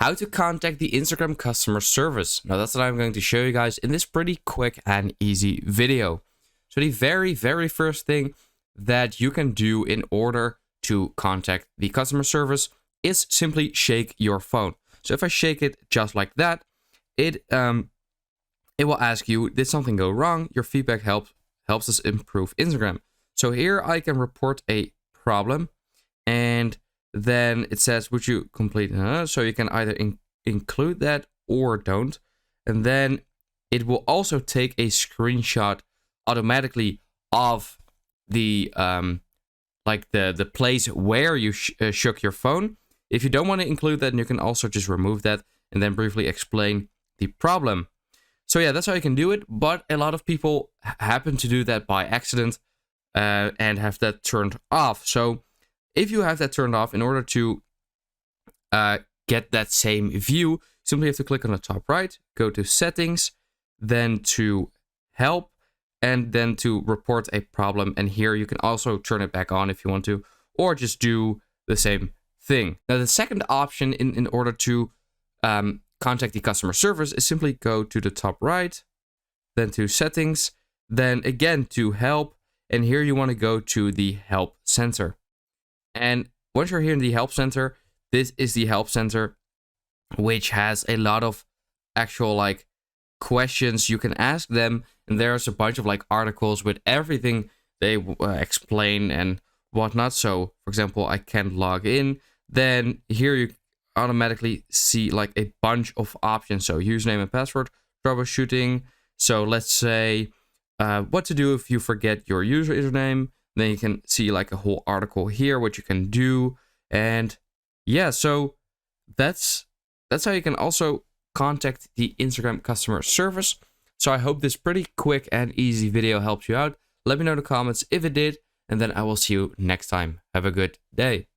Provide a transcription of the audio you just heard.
how to contact the Instagram customer service. Now that's what I'm going to show you guys in this pretty quick and easy video. So the very first thing that you can do in order to contact the customer service is simply shake your phone. So if I shake it just like that, it will ask you, did something go wrong? Your feedback helps us improve Instagram. So here I can report a problem, and then it says, would you complete? So you can either include that or don't. And then it will also take a screenshot automatically of the the place where you shook your phone. If you don't want to include that, you can also just remove that and then briefly explain the problem. So yeah, that's how you can do it. But a lot of people happen to do that by accident and have that turned off. So if you have that turned off, in order to get that same view, simply have to click on the top right, go to settings, then to help, and then to report a problem. And here you can also turn it back on if you want to, or just do the same thing. Now the second option in order to contact the customer service is simply go to the top right, then to settings, then again to help, and here you want to go to the help center. And once you're here in the help center, this is the help center, which has a lot of actual questions you can ask them. And there's a bunch of articles with everything they explain and whatnot. So for example, I can log in. Then here you automatically see a bunch of options. So username and password, troubleshooting. So let's say what to do if you forget your username. Then you can see a whole article here, what you can do. And yeah, so that's how you can also contact the Instagram customer service. So I hope this pretty quick and easy video helped you out. Let me know in the comments if it did, and then I will see you next time. Have a good day.